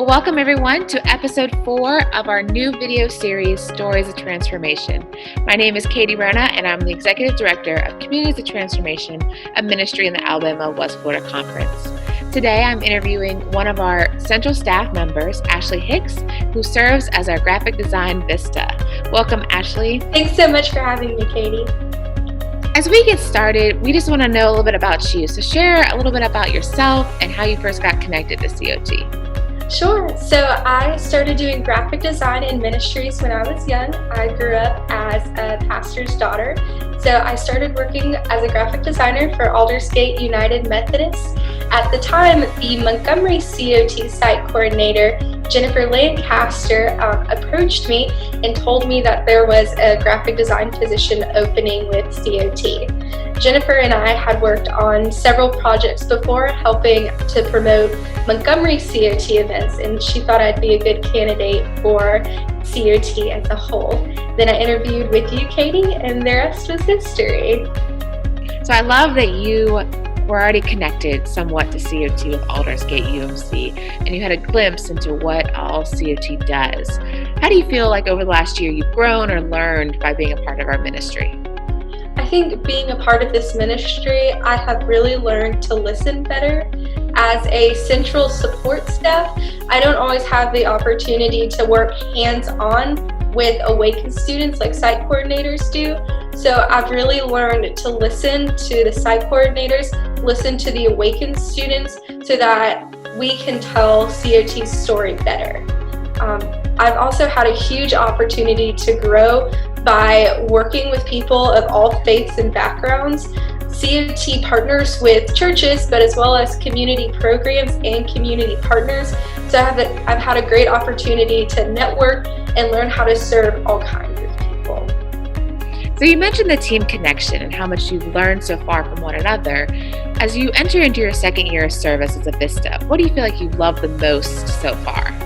Well, welcome everyone to episode 4 of our new video series, Stories of Transformation. My name is Katie Rona, and I'm the Executive Director of Communities of Transformation, a ministry in the Alabama West Florida Conference. Today, I'm interviewing one of our central staff members, Ashley Hicks, who serves as our graphic design Vista. Welcome, Ashley. Thanks so much for having me, Katie. As we get started, we just want to know a little bit about you. So share a little bit about yourself and how you first got connected to COT. Sure. So I started doing graphic design in ministries when I was young. I grew up as a pastor's daughter. So I started working as a graphic designer for Aldersgate United Methodist. At the time, the Montgomery COT site coordinator, Jennifer Lancaster, approached me and told me that there was a graphic design position opening with COT. Jennifer and I had worked on several projects before, helping to promote Montgomery COT events, and she thought I'd be a good candidate for COT as a whole. Then I interviewed with you, Katie, and the rest was history. So I love that you were already connected somewhat to COT with Aldersgate UMC, and you had a glimpse into what all COT does. How do you feel like over the last year you've grown or learned by being a part of our ministry? I think being a part of this ministry, I have really learned to listen better. As a central support staff, I don't always have the opportunity to work hands-on with Awaken students like site coordinators do. So I've really learned to listen to the site coordinators, listen to the Awaken students so that we can tell COT's story better. I've also had a huge opportunity to grow by working with people of all faiths and backgrounds. COT partners with churches, but as well as community programs and community partners. So I've had a great opportunity to network and learn how to serve all kinds of people. So you mentioned the team connection and how much you've learned so far from one another. As you enter into your second year of service as a Vista, what do you feel like you love the most so far?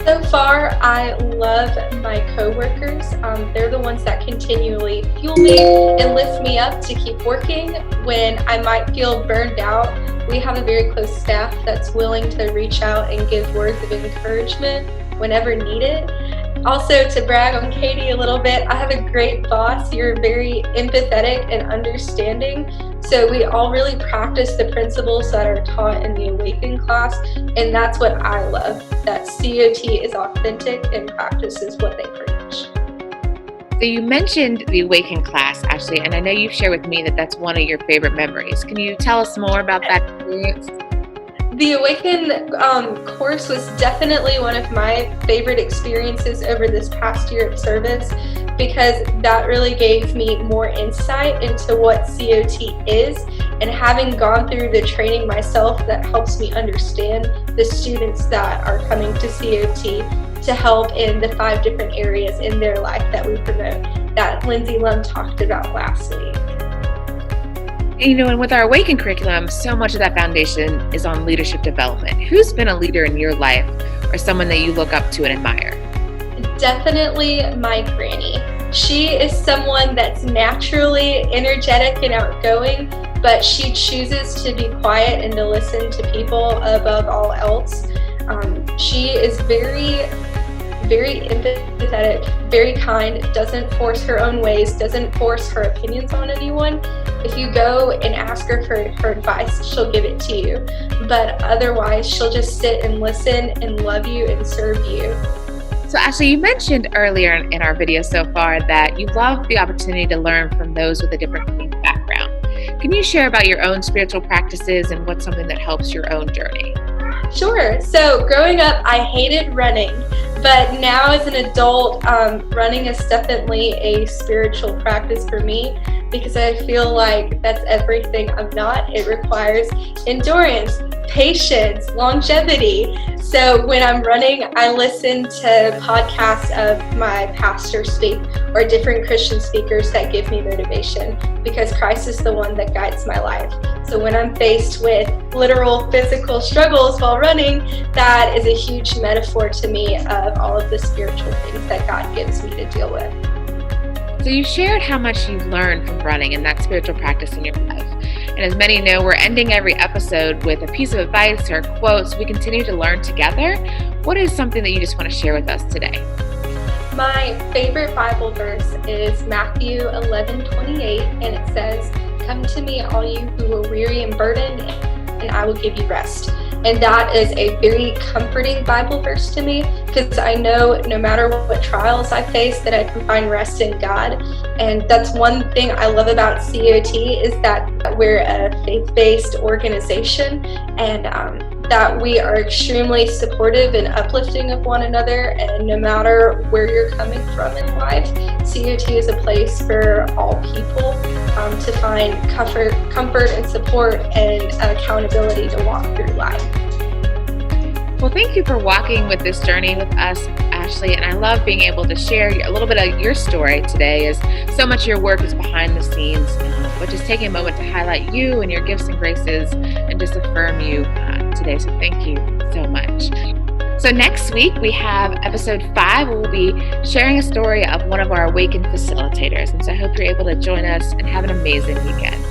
So far, I love my coworkers. They're the ones that continually fuel me and lift me up to keep working when I might feel burned out. We have a very close staff that's willing to reach out and give words of encouragement whenever needed. Also, to brag on Katie a little bit, I have a great boss. You're very empathetic and understanding. So we all really practice the principles that are taught in the Awaken class, and that's what I love, that COT is authentic and practices what they preach. So you mentioned the Awaken class, Ashley, and I know you've shared with me that that's one of your favorite memories. Can you tell us more about that experience? The Awaken course was definitely one of my favorite experiences over this past year of service because that really gave me more insight into what COT is, and having gone through the training myself, that helps me understand the students that are coming to COT to help in the 5 different areas in their life that we promote that Lindsay Lum talked about last week. You know, and with our Awaken curriculum, so much of that foundation is on leadership development. Who's been a leader in your life or someone that you look up to and admire? Definitely my granny. She is someone that's naturally energetic and outgoing, but she chooses to be quiet and to listen to people above all else. She is very empathetic, very kind, doesn't force her own ways, doesn't force her opinions on anyone. If you go and ask her for her advice, she'll give it to you. But otherwise, she'll just sit and listen and love you and serve you. So Ashley, you mentioned earlier in our video so far that you love the opportunity to learn from those with a different faith background. Can you share about your own spiritual practices and what's something that helps your own journey? Sure. So growing up, I hated running. But now as an adult, running is definitely a spiritual practice for me because I feel like that's everything I'm not. It requires endurance, patience, longevity. So when I'm running, I listen to podcasts of my pastors speak or different Christian speakers that give me motivation because Christ is the one that guides my life. So when I'm faced with literal physical struggles while running, that is a huge metaphor to me of all of the spiritual things that God gives me to deal with. So you shared how much you've learned from running and that spiritual practice in your life. And And as many know, we're ending every episode with a piece of advice or a quote so we continue to learn together. What is something that you just want to share with us today? My favorite Bible verse is Matthew 11:28, and it says, "Come to me, all you who are weary and burdened, and I will give you rest." And that is a very comforting Bible verse to me, because I know no matter what trials I face that I can find rest in God. And that's one thing I love about COT, is that we're a faith-based organization, and that we are extremely supportive and uplifting of one another. And no matter where you're coming from in life, COT is a place for all people to find comfort and support and accountability to walk through life. Well, thank you for walking with this journey with us, Ashley. And I love being able to share a little bit of your story today, as so much of your work is behind the scenes, but just taking a moment to highlight you and your gifts and graces and just affirm you today. So thank you so much. So next week we have episode 5, where we'll be sharing a story of one of our Awaken facilitators. And so I hope you're able to join us and have an amazing weekend.